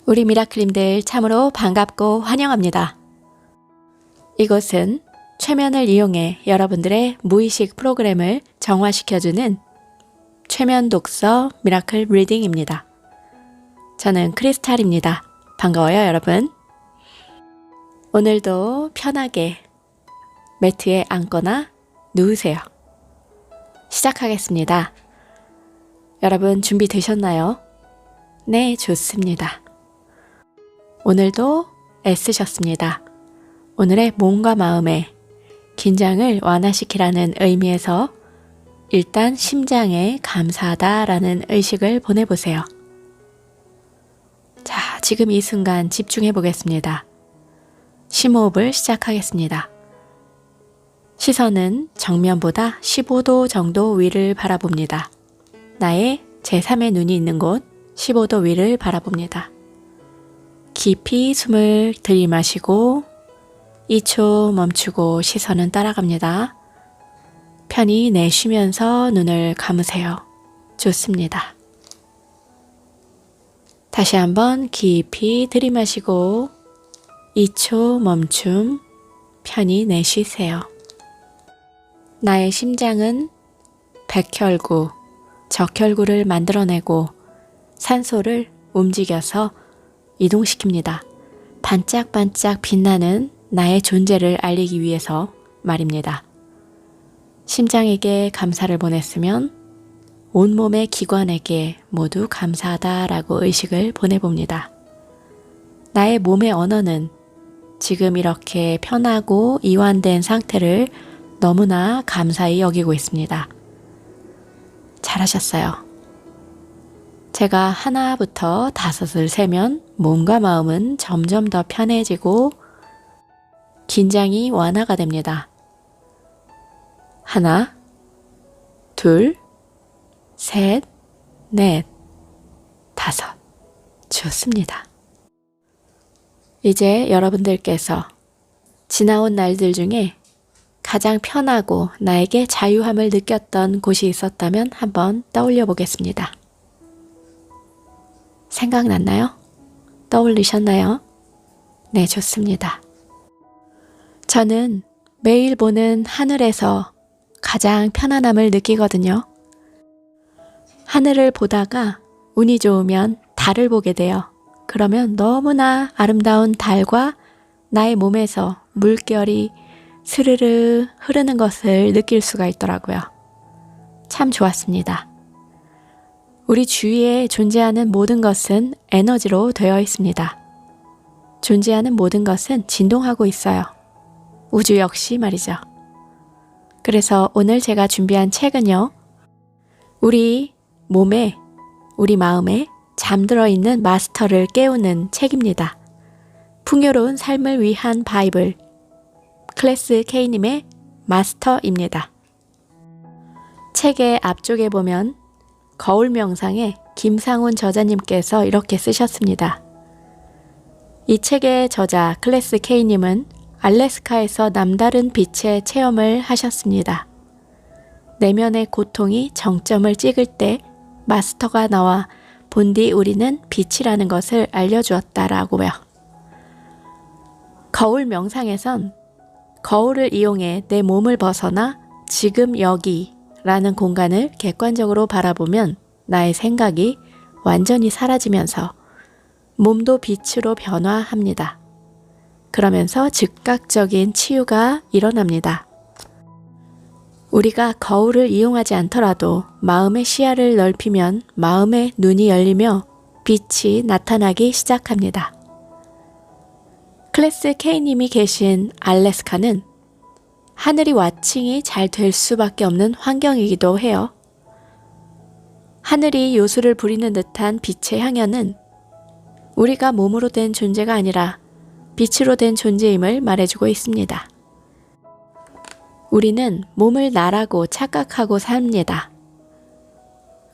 우리 미라클님들 참으로 반갑고 환영합니다. 이곳은 최면을 이용해 여러분들의 무의식 프로그램을 정화시켜주는 최면 독서 미라클 리딩입니다. 저는 크리스탈입니다. 반가워요, 여러분. 오늘도 편하게 매트에 앉거나 누우세요. 시작하겠습니다. 여러분 준비되셨나요? 네, 좋습니다. 오늘도 애쓰셨습니다. 오늘의 몸과 마음의 긴장을 완화시키라는 의미에서 일단 심장에 감사하다라는 의식을 보내보세요. 자, 지금 이 순간 집중해 보겠습니다. 심호흡을 시작하겠습니다. 시선은 정면보다 15도 정도 위를 바라봅니다. 나의 제3의 눈이 있는 곳 15도 위를 바라봅니다. 깊이 숨을 들이마시고 2초 멈추고 시선은 따라갑니다. 편히 내쉬면서 눈을 감으세요. 좋습니다. 다시 한번 깊이 들이마시고 2초 멈춤, 편히 내쉬세요. 나의 심장은 백혈구, 적혈구를 만들어내고 산소를 움직여서 이동시킵니다. 반짝반짝 빛나는 나의 존재를 알리기 위해서 말입니다. 심장에게 감사를 보냈으면 온몸의 기관에게 모두 감사하다라고 의식을 보내봅니다. 나의 몸의 언어는 지금 이렇게 편하고 이완된 상태를 너무나 감사히 여기고 있습니다. 잘하셨어요. 제가 하나부터 5을 세면 몸과 마음은 점점 더 편해지고 긴장이 완화가 됩니다. 1, 2, 3, 4, 5. 좋습니다. 이제 여러분들께서 지나온 날들 중에 가장 편하고 나에게 자유함을 느꼈던 곳이 있었다면 한번 떠올려 보겠습니다. 생각났나요? 떠올리셨나요? 네, 좋습니다. 저는 매일 보는 하늘에서 가장 편안함을 느끼거든요. 하늘을 보다가 운이 좋으면 달을 보게 돼요. 그러면 너무나 아름다운 달과 나의 몸에서 물결이 스르르 흐르는 것을 느낄 수가 있더라고요. 참 좋았습니다. 우리 주위에 존재하는 모든 것은 에너지로 되어 있습니다. 존재하는 모든 것은 진동하고 있어요. 우주 역시 말이죠. 그래서 오늘 제가 준비한 책은요, 우리 몸에, 우리 마음에 잠들어 있는 마스터를 깨우는 책입니다. 풍요로운 삶을 위한 바이블, 클래스 K님의 마스터입니다. 책의 앞쪽에 보면 거울 명상에 김상훈 저자님께서 이렇게 쓰셨습니다. 이 책의 저자 클래스 K님은 알래스카에서 남다른 빛의 체험을 하셨습니다. 내면의 고통이 정점을 찍을 때 마스터가 나와 본디 우리는 빛이라는 것을 알려주었다라고요. 거울 명상에선 거울을 이용해 내 몸을 벗어나 지금 여기라는 공간을 객관적으로 바라보면 나의 생각이 완전히 사라지면서 몸도 빛으로 변화합니다. 그러면서 즉각적인 치유가 일어납니다. 우리가 거울을 이용하지 않더라도 마음의 시야를 넓히면 마음의 눈이 열리며 빛이 나타나기 시작합니다. 클래스 K님이 계신 알래스카는 하늘이 와칭이 잘 될 수밖에 없는 환경이기도 해요. 하늘이 요술을 부리는 듯한 빛의 향연은 우리가 몸으로 된 존재가 아니라 빛으로 된 존재임을 말해주고 있습니다. 우리는 몸을 나라고 착각하고 삽니다.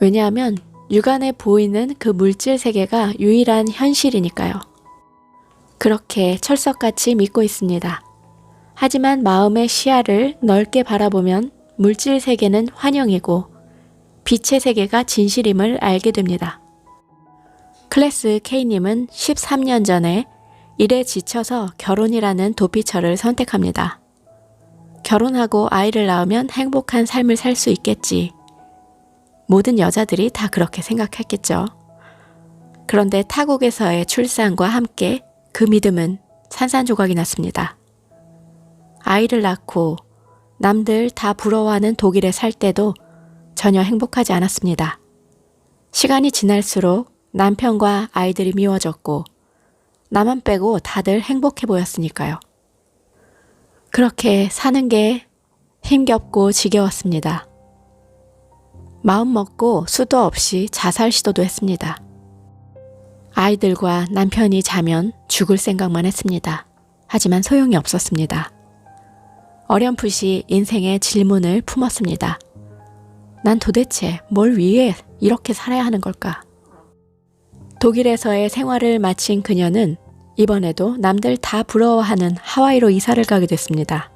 왜냐하면 육안에 보이는 그 물질 세계가 유일한 현실이니까요. 그렇게 철석같이 믿고 있습니다. 하지만 마음의 시야를 넓게 바라보면 물질 세계는 환영이고 빛의 세계가 진실임을 알게 됩니다. 클래스 K님은 13년 전에 일에 지쳐서 결혼이라는 도피처를 선택합니다. 결혼하고 아이를 낳으면 행복한 삶을 살 수 있겠지. 모든 여자들이 다 그렇게 생각했겠죠. 그런데 타국에서의 출산과 함께 그 믿음은 산산조각이 났습니다. 아이를 낳고 남들 다 부러워하는 독일에 살 때도 전혀 행복하지 않았습니다. 시간이 지날수록 남편과 아이들이 미워졌고 나만 빼고 다들 행복해 보였으니까요. 그렇게 사는 게 힘겹고 지겨웠습니다. 마음 먹고 수도 없이 자살 시도도 했습니다. 아이들과 남편이 자면 죽을 생각만 했습니다. 하지만 소용이 없었습니다. 어렴풋이 인생의 질문을 품었습니다. 난 도대체 뭘 위해 이렇게 살아야 하는 걸까? 독일에서의 생활을 마친 그녀는 이번에도 남들 다 부러워하는 하와이로 이사를 가게 됐습니다.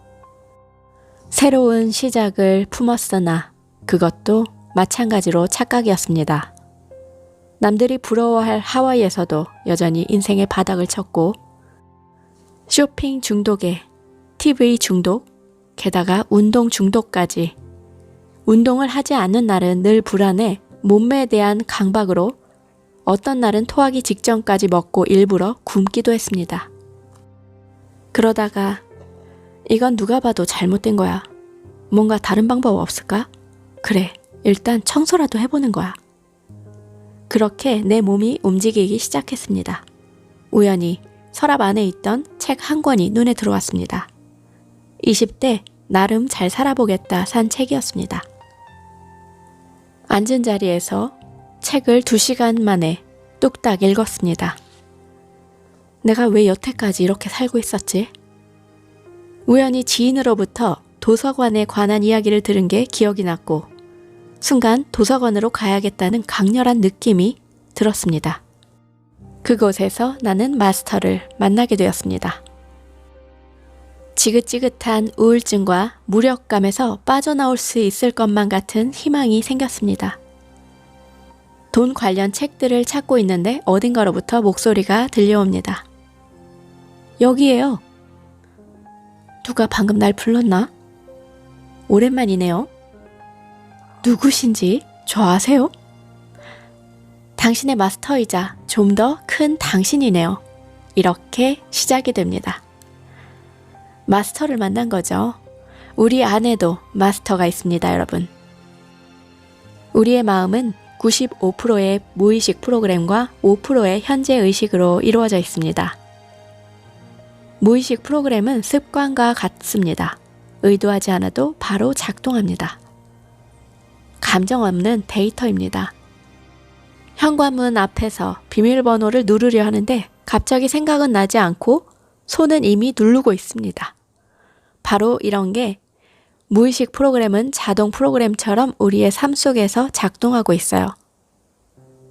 새로운 시작을 품었으나 그것도 마찬가지로 착각이었습니다. 남들이 부러워할 하와이에서도 여전히 인생의 바닥을 쳤고 쇼핑 중독에 TV 중독, 게다가 운동 중독까지. 운동을 하지 않는 날은 늘 불안해 몸매에 대한 강박으로 어떤 날은 토하기 직전까지 먹고 일부러 굶기도 했습니다. 그러다가 이건 누가 봐도 잘못된 거야. 뭔가 다른 방법 없을까? 그래, 일단 청소라도 해보는 거야. 그렇게 내 몸이 움직이기 시작했습니다. 우연히 서랍 안에 있던 책 한 권이 눈에 들어왔습니다. 20대 나름 잘 살아보겠다 산 책이었습니다. 앉은 자리에서 책을 2시간 만에 뚝딱 읽었습니다. 내가 왜 여태까지 이렇게 살고 있었지? 우연히 지인으로부터 도서관에 관한 이야기를 들은 게 기억이 났고 순간 도서관으로 가야겠다는 강렬한 느낌이 들었습니다. 그곳에서 나는 마스터를 만나게 되었습니다. 지긋지긋한 우울증과 무력감에서 빠져나올 수 있을 것만 같은 희망이 생겼습니다. 돈 관련 책들을 찾고 있는데 어딘가로부터 목소리가 들려옵니다. 여기에요. 누가 방금 날 불렀나? 오랜만이네요. 누구신지 저 아세요? 당신의 마스터이자 좀 더 큰 당신이네요. 이렇게 시작이 됩니다. 마스터를 만난 거죠. 우리 안에도 마스터가 있습니다, 여러분. 우리의 마음은 95%의 무의식 프로그램과 5%의 현재 의식으로 이루어져 있습니다. 무의식 프로그램은 습관과 같습니다. 의도하지 않아도 바로 작동합니다. 감정 없는 데이터입니다. 현관문 앞에서 비밀번호를 누르려 하는데 갑자기 생각은 나지 않고 손은 이미 누르고 있습니다. 바로 이런 게 무의식 프로그램은 자동 프로그램처럼 우리의 삶 속에서 작동하고 있어요.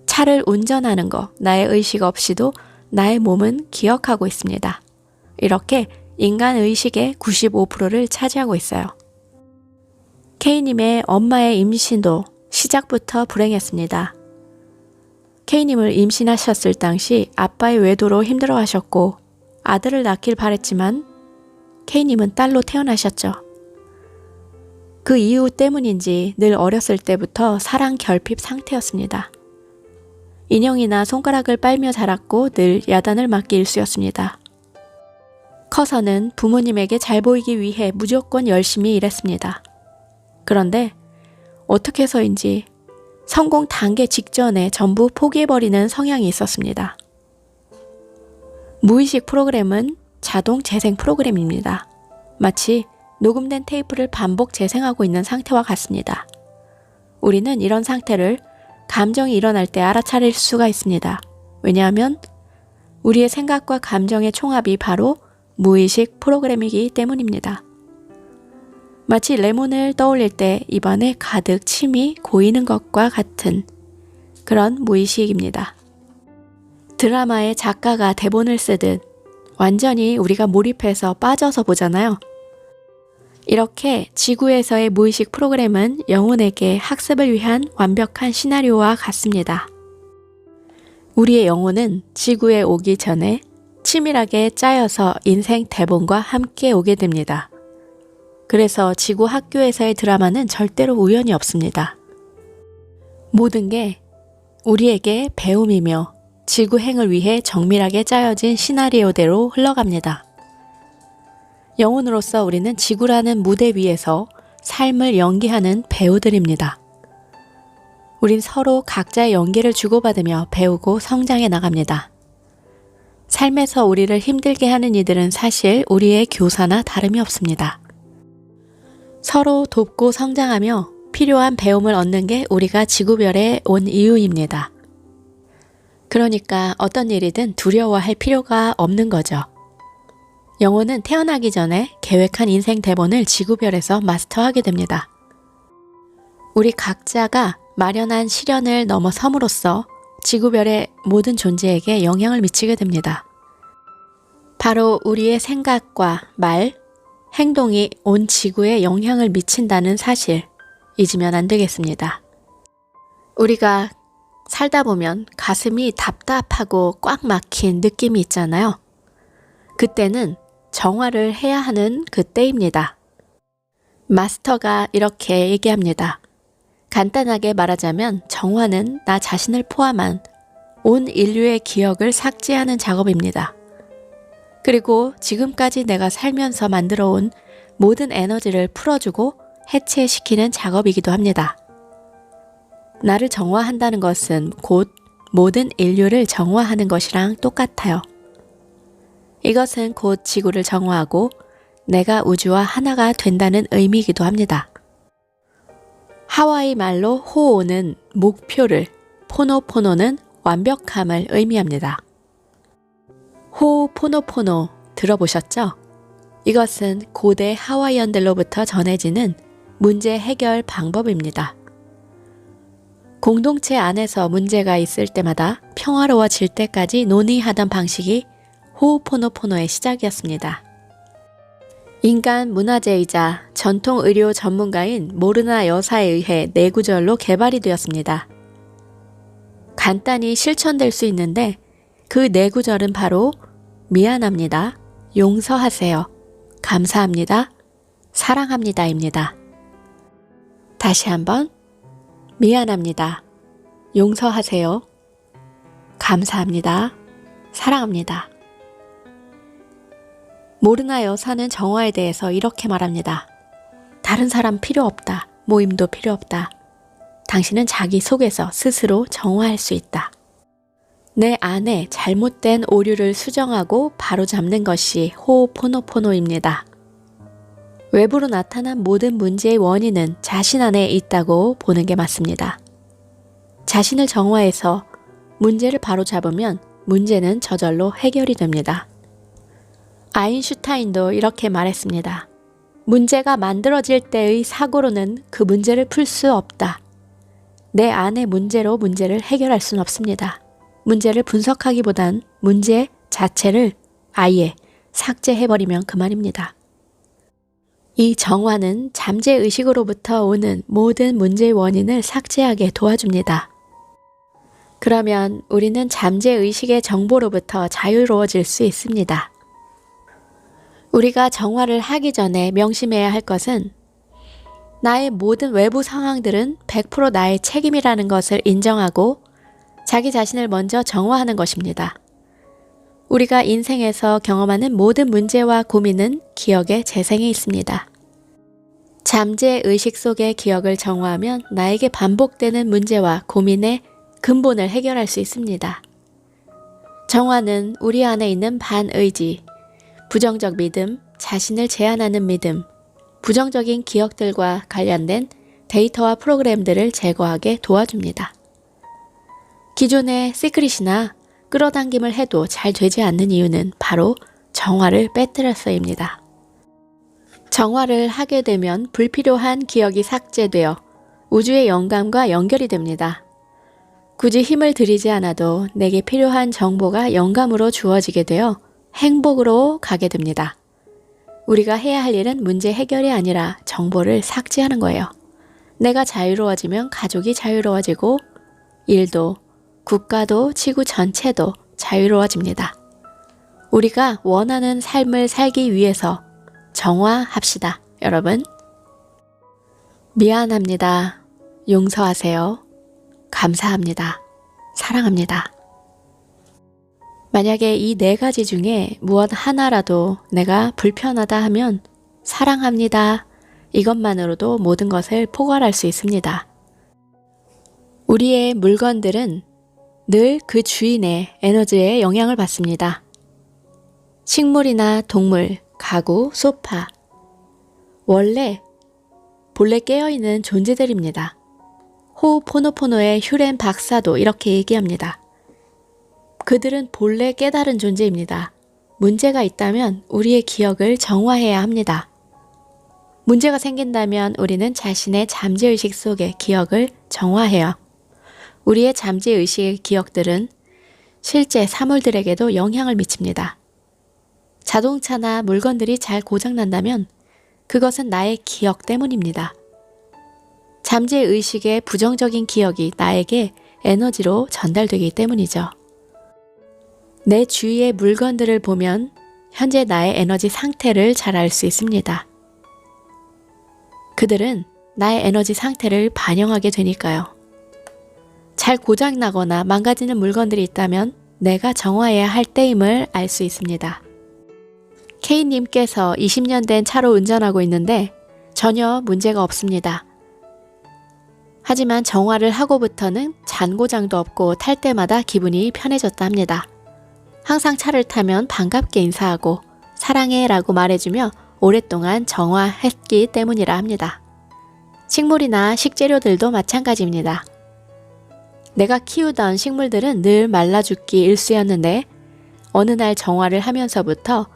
차를 운전하는 거 나의 의식 없이도 나의 몸은 기억하고 있습니다. 이렇게 인간 의식의 95%를 차지하고 있어요. K님의 엄마의 임신도 시작부터 불행했습니다. K님을 임신하셨을 당시 아빠의 외도로 힘들어하셨고 아들을 낳길 바랬지만 K님은 딸로 태어나셨죠. 그 이유 때문인지 늘 어렸을 때부터 사랑 결핍 상태였습니다. 인형이나 손가락을 빨며 자랐고 늘 야단을 맞기 일쑤였습니다. 커서는 부모님에게 잘 보이기 위해 무조건 열심히 일했습니다. 그런데 어떻게 해서인지 성공 단계 직전에 전부 포기해버리는 성향이 있었습니다. 무의식 프로그램은 자동 재생 프로그램입니다. 마치 녹음된 테이프를 반복 재생하고 있는 상태와 같습니다. 우리는 이런 상태를 감정이 일어날 때 알아차릴 수가 있습니다. 왜냐하면 우리의 생각과 감정의 총합이 바로 무의식 프로그램이기 때문입니다. 마치 레몬을 떠올릴 때 입안에 가득 침이 고이는 것과 같은 그런 무의식입니다. 드라마의 작가가 대본을 쓰듯 완전히 우리가 몰입해서 빠져서 보잖아요. 이렇게 지구에서의 무의식 프로그램은 영혼에게 학습을 위한 완벽한 시나리오와 같습니다. 우리의 영혼은 지구에 오기 전에 치밀하게 짜여서 인생 대본과 함께 오게 됩니다. 그래서 지구 학교에서의 드라마는 절대로 우연이 없습니다. 모든 게 우리에게 배움이며 지구행을 위해 정밀하게 짜여진 시나리오대로 흘러갑니다. 영혼으로서 우리는 지구라는 무대 위에서 삶을 연기하는 배우들입니다. 우린 서로 각자의 연기를 주고받으며 배우고 성장해 나갑니다. 삶에서 우리를 힘들게 하는 이들은 사실 우리의 교사나 다름이 없습니다. 서로 돕고 성장하며 필요한 배움을 얻는 게 우리가 지구별에 온 이유입니다. 그러니까 어떤 일이든 두려워할 필요가 없는 거죠. 영혼은 태어나기 전에 계획한 인생 대본을 지구별에서 마스터하게 됩니다. 우리 각자가 마련한 시련을 넘어섬으로써 지구별의 모든 존재에게 영향을 미치게 됩니다. 바로 우리의 생각과 말, 행동이 온 지구에 영향을 미친다는 사실 잊으면 안 되겠습니다. 우리가 살다 보면 가슴이 답답하고 꽉 막힌 느낌이 있잖아요. 그때는 정화를 해야 하는 그때입니다. 마스터가 이렇게 얘기합니다. 간단하게 말하자면 정화는 나 자신을 포함한 온 인류의 기억을 삭제하는 작업입니다. 그리고 지금까지 내가 살면서 만들어온 모든 에너지를 풀어주고 해체시키는 작업이기도 합니다. 나를 정화한다는 것은 곧 모든 인류를 정화하는 것이랑 똑같아요. 이것은 곧 지구를 정화하고 내가 우주와 하나가 된다는 의미이기도 합니다. 하와이 말로 호오는 목표를, 포노포노는 완벽함을 의미합니다. 호오포노포노 들어보셨죠? 이것은 고대 하와이언들로부터 전해지는 문제 해결 방법입니다. 공동체 안에서 문제가 있을 때마다 평화로워질 때까지 논의하던 방식이 호오포노포노의 시작이었습니다. 인간 문화재이자 전통 의료 전문가인 모르나 여사에 의해 네 구절로 개발이 되었습니다. 간단히 실천될 수 있는데 그 네 구절은 바로 미안합니다, 용서하세요, 감사합니다, 사랑합니다입니다. 다시 한번 미안합니다, 용서하세요, 감사합니다, 사랑합니다. 모르나 여사는 정화에 대해서 이렇게 말합니다. 다른 사람 필요 없다. 모임도 필요 없다. 당신은 자기 속에서 스스로 정화할 수 있다. 내 안에 잘못된 오류를 수정하고 바로잡는 것이 호오포노포노입니다. 외부로 나타난 모든 문제의 원인은 자신 안에 있다고 보는 게 맞습니다. 자신을 정화해서 문제를 바로잡으면 문제는 저절로 해결이 됩니다. 아인슈타인도 이렇게 말했습니다. 문제가 만들어질 때의 사고로는 그 문제를 풀 수 없다. 내 안의 문제로 문제를 해결할 수는 없습니다. 문제를 분석하기보단 문제 자체를 아예 삭제해버리면 그만입니다. 이 정화는 잠재의식으로부터 오는 모든 문제의 원인을 삭제하게 도와줍니다. 그러면 우리는 잠재의식의 정보로부터 자유로워질 수 있습니다. 우리가 정화를 하기 전에 명심해야 할 것은 나의 모든 외부 상황들은 100% 나의 책임이라는 것을 인정하고 자기 자신을 먼저 정화하는 것입니다. 우리가 인생에서 경험하는 모든 문제와 고민은 기억의 재생에 있습니다. 잠재의식 속의 기억을 정화하면 나에게 반복되는 문제와 고민의 근본을 해결할 수 있습니다. 정화는 우리 안에 있는 반의지, 부정적 믿음, 자신을 제한하는 믿음, 부정적인 기억들과 관련된 데이터와 프로그램들을 제거하게 도와줍니다. 기존의 시크릿이나 끌어당김을 해도 잘 되지 않는 이유는 바로 정화를 빼뜨려서입니다. 정화를 하게 되면 불필요한 기억이 삭제되어 우주의 영감과 연결이 됩니다. 굳이 힘을 들이지 않아도 내게 필요한 정보가 영감으로 주어지게 되어 행복으로 가게 됩니다. 우리가 해야 할 일은 문제 해결이 아니라 정보를 삭제하는 거예요. 내가 자유로워지면 가족이 자유로워지고 일도 국가도 지구 전체도 자유로워집니다. 우리가 원하는 삶을 살기 위해서 정화합시다, 여러분. 미안합니다. 용서하세요. 감사합니다. 사랑합니다. 만약에 이 4가지 중에 무엇 하나라도 내가 불편하다 하면 사랑합니다. 이것만으로도 모든 것을 포괄할 수 있습니다. 우리의 물건들은 늘 그 주인의 에너지에 영향을 받습니다. 식물이나 동물, 가구, 소파. 원래 본래 깨어있는 존재들입니다. 호우포노포노의 휴렌 박사도 이렇게 얘기합니다. 그들은 본래 깨달은 존재입니다. 문제가 있다면 우리의 기억을 정화해야 합니다. 문제가 생긴다면 우리는 자신의 잠재의식 속의 기억을 정화해요. 우리의 잠재의식의 기억들은 실제 사물들에게도 영향을 미칩니다. 자동차나 물건들이 잘 고장난다면 그것은 나의 기억 때문입니다. 잠재의식의 부정적인 기억이 나에게 에너지로 전달되기 때문이죠. 내 주위의 물건들을 보면 현재 나의 에너지 상태를 잘 알 수 있습니다. 그들은 나의 에너지 상태를 반영하게 되니까요. 잘 고장나거나 망가지는 물건들이 있다면 내가 정화해야 할 때임을 알 수 있습니다. K님께서 20년 된 차로 운전하고 있는데 전혀 문제가 없습니다. 하지만 정화를 하고부터는 잔고장도 없고 탈 때마다 기분이 편해졌다 합니다. 항상 차를 타면 반갑게 인사하고 사랑해 라고 말해주며 오랫동안 정화했기 때문이라 합니다. 식물이나 식재료들도 마찬가지입니다. 내가 키우던 식물들은 늘 말라 죽기 일쑤였는데 어느 날 정화를 하면서부터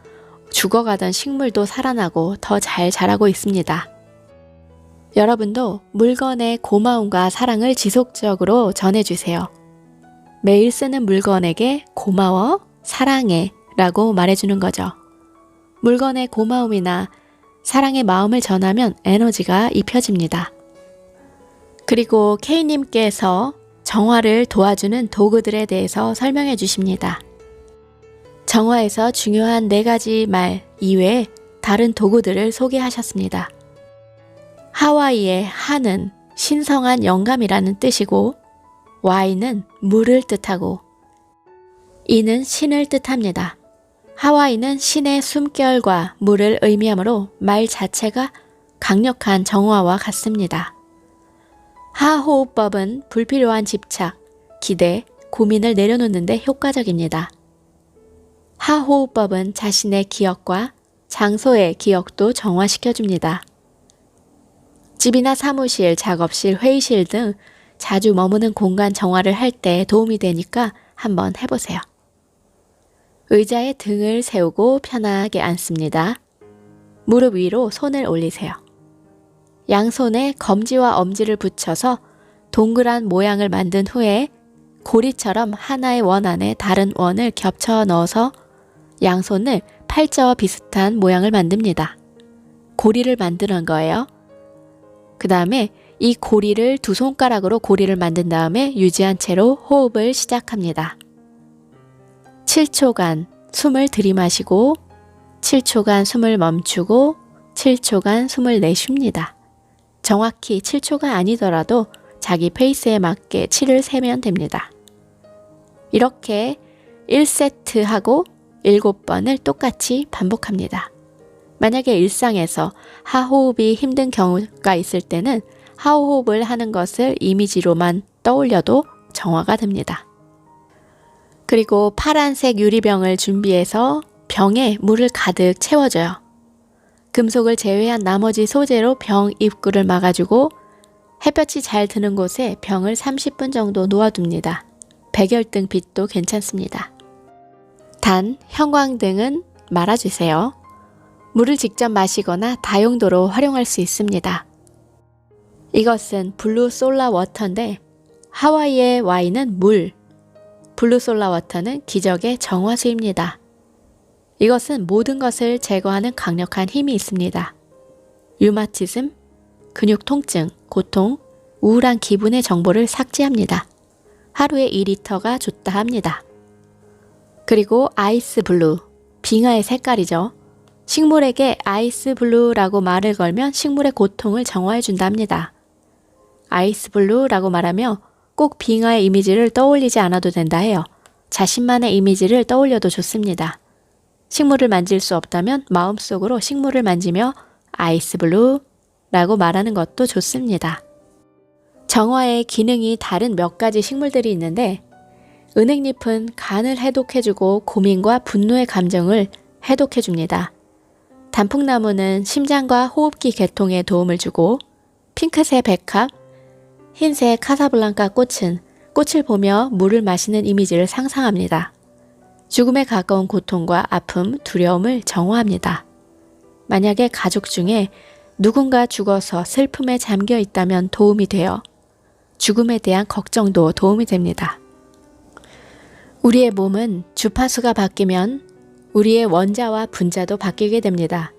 죽어가던 식물도 살아나고 더 잘 자라고 있습니다. 여러분도 물건의 고마움과 사랑을 지속적으로 전해주세요. 매일 쓰는 물건에게 고마워, 사랑해 라고 말해주는 거죠. 물건의 고마움이나 사랑의 마음을 전하면 에너지가 입혀집니다. 그리고 K님께서 정화를 도와주는 도구들에 대해서 설명해 주십니다. 정화에서 중요한 4가지 말 이외에 다른 도구들을 소개하셨습니다. 하와이의 하는 신성한 영감이라는 뜻이고 Y는 물을 뜻하고 E는 신을 뜻합니다. 하와이는 신의 숨결과 물을 의미하므로 말 자체가 강력한 정화와 같습니다. 하호흡법은 불필요한 집착, 기대, 고민을 내려놓는 데 효과적입니다. 하호흡법은 자신의 기억과 장소의 기억도 정화시켜줍니다. 집이나 사무실, 작업실, 회의실 등 자주 머무는 공간 정화를 할 때 도움이 되니까 한번 해보세요. 의자에 등을 세우고 편하게 앉습니다. 무릎 위로 손을 올리세요. 양손에 검지와 엄지를 붙여서 동그란 모양을 만든 후에 고리처럼 하나의 원 안에 다른 원을 겹쳐 넣어서 양손을 팔자와 비슷한 모양을 만듭니다. 고리를 만드는 거예요. 그 다음에 이 고리를 2손가락으로 고리를 만든 다음에 유지한 채로 호흡을 시작합니다. 7초간 숨을 들이마시고 7초간 숨을 멈추고 7초간 숨을 내쉽니다. 정확히 7초가 아니더라도 자기 페이스에 맞게 7을 세면 됩니다. 이렇게 1세트 하고 7번을 똑같이 반복합니다. 만약에 일상에서 하호흡이 힘든 경우가 있을 때는 하호흡을 하는 것을 이미지로만 떠올려도 정화가 됩니다. 그리고 파란색 유리병을 준비해서 병에 물을 가득 채워줘요. 금속을 제외한 나머지 소재로 병 입구를 막아주고 햇볕이 잘 드는 곳에 병을 30분 정도 놓아둡니다. 백열등 빛도 괜찮습니다. 단, 형광등은 말아주세요. 물을 직접 마시거나 다용도로 활용할 수 있습니다. 이것은 블루 솔라 워터인데 하와이의 Y는 물, 블루 솔라 워터는 기적의 정화수입니다. 이것은 모든 것을 제거하는 강력한 힘이 있습니다. 류마티즘, 근육 통증, 고통, 우울한 기분의 정보를 삭제합니다. 하루에 2리터가 좋다 합니다. 그리고 아이스 블루, 빙하의 색깔이죠. 식물에게 아이스 블루라고 말을 걸면 식물의 고통을 정화해 준다 합니다. 아이스 블루라고 말하며 꼭 빙하의 이미지를 떠올리지 않아도 된다 해요. 자신만의 이미지를 떠올려도 좋습니다. 식물을 만질 수 없다면 마음속으로 식물을 만지며 아이스 블루라고 말하는 것도 좋습니다. 정화의 기능이 다른 몇 가지 식물들이 있는데 은행잎은 간을 해독해주고 고민과 분노의 감정을 해독해줍니다. 단풍나무는 심장과 호흡기 개통에 도움을 주고 핑크색 백합, 흰색 카사블랑카 꽃은 꽃을 보며 물을 마시는 이미지를 상상합니다. 죽음에 가까운 고통과 아픔, 두려움을 정화합니다. 만약에 가족 중에 누군가 죽어서 슬픔에 잠겨 있다면 도움이 되어 죽음에 대한 걱정도 도움이 됩니다. 우리의 몸은 주파수가 바뀌면 우리의 원자와 분자도 바뀌게 됩니다.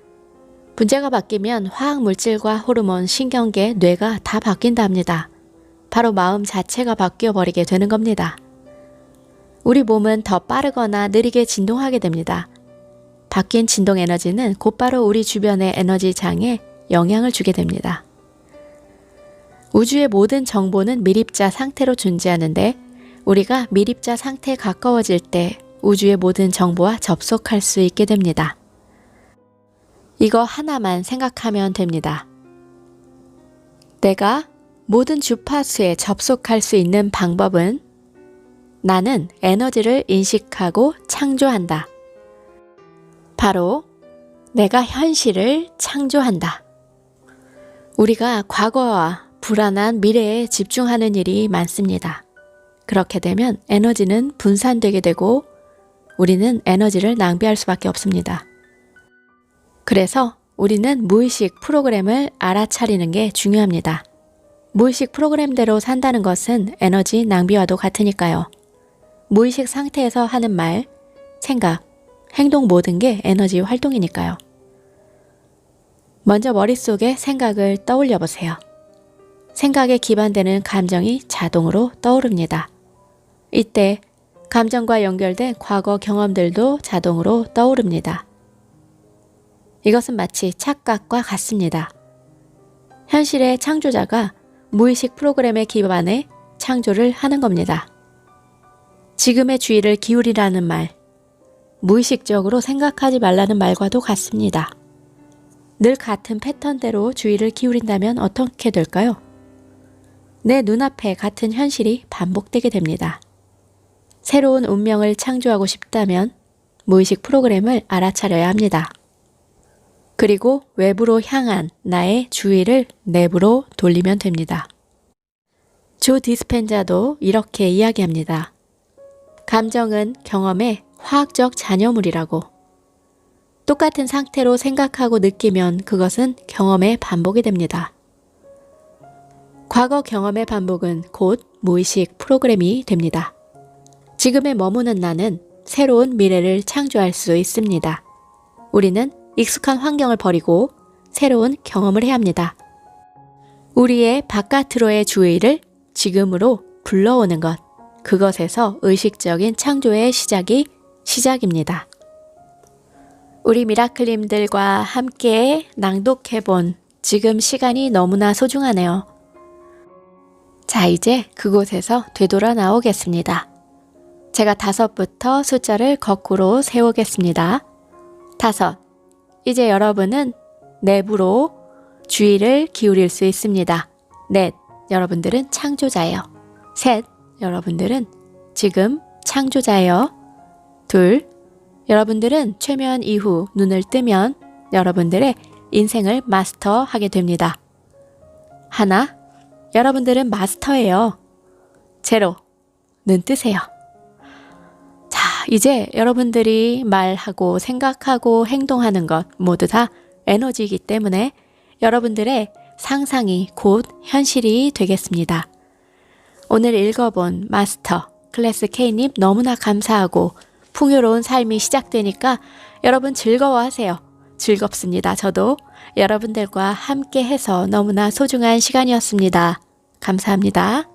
분자가 바뀌면 화학물질과 호르몬, 신경계, 뇌가 다 바뀐다 합니다. 바로 마음 자체가 바뀌어버리게 되는 겁니다. 우리 몸은 더 빠르거나 느리게 진동하게 됩니다. 바뀐 진동 에너지는 곧바로 우리 주변의 에너지 장에 영향을 주게 됩니다. 우주의 모든 정보는 미립자 상태로 존재하는데 우리가 미립자 상태에 가까워질 때 우주의 모든 정보와 접속할 수 있게 됩니다. 이거 하나만 생각하면 됩니다. 내가 모든 주파수에 접속할 수 있는 방법은 나는 에너지를 인식하고 창조한다. 바로 내가 현실을 창조한다. 우리가 과거와 불안한 미래에 집중하는 일이 많습니다. 그렇게 되면 에너지는 분산되게 되고 우리는 에너지를 낭비할 수밖에 없습니다. 그래서 우리는 무의식 프로그램을 알아차리는 게 중요합니다. 무의식 프로그램대로 산다는 것은 에너지 낭비와도 같으니까요. 무의식 상태에서 하는 말, 생각, 행동 모든 게 에너지 활동이니까요. 먼저 머릿속에 생각을 떠올려 보세요. 생각에 기반되는 감정이 자동으로 떠오릅니다. 이때 감정과 연결된 과거 경험들도 자동으로 떠오릅니다. 이것은 마치 착각과 같습니다. 현실의 창조자가 무의식 프로그램에 기반해 창조를 하는 겁니다. 지금의 주의를 기울이라는 말, 무의식적으로 생각하지 말라는 말과도 같습니다. 늘 같은 패턴대로 주의를 기울인다면 어떻게 될까요? 내 눈앞에 같은 현실이 반복되게 됩니다. 새로운 운명을 창조하고 싶다면 무의식 프로그램을 알아차려야 합니다. 그리고 외부로 향한 나의 주의를 내부로 돌리면 됩니다. 조 디스펜자도 이렇게 이야기합니다. 감정은 경험의 화학적 잔여물이라고. 똑같은 상태로 생각하고 느끼면 그것은 경험의 반복이 됩니다. 과거 경험의 반복은 곧 무의식 프로그램이 됩니다. 지금에 머무는 나는 새로운 미래를 창조할 수 있습니다. 우리는 익숙한 환경을 버리고 새로운 경험을 해야 합니다. 우리의 바깥으로의 주의를 지금으로 불러오는 것, 그것에서 의식적인 창조의 시작입니다. 우리 미라클님들과 함께 낭독해본 지금 시간이 너무나 소중하네요. 자, 이제 그곳에서 되돌아 나오겠습니다. 제가 5부터 숫자를 거꾸로 세우겠습니다. 5. 이제 여러분은 내부로 주의를 기울일 수 있습니다. 넷. 여러분들은 창조자예요. 셋. 여러분들은 지금 창조자예요. 둘. 여러분들은 최면 이후 눈을 뜨면 여러분들의 인생을 마스터하게 됩니다. 하나. 여러분들은 마스터예요. 제로. 눈 뜨세요. 자, 이제 여러분들이 말하고 생각하고 행동하는 것 모두 다 에너지이기 때문에 여러분들의 상상이 곧 현실이 되겠습니다. 오늘 읽어본 마스터 클래스 K님 너무나 감사하고 풍요로운 삶이 시작되니까 여러분 즐거워하세요. 즐겁습니다. 저도 여러분들과 함께 해서 너무나 소중한 시간이었습니다. 감사합니다.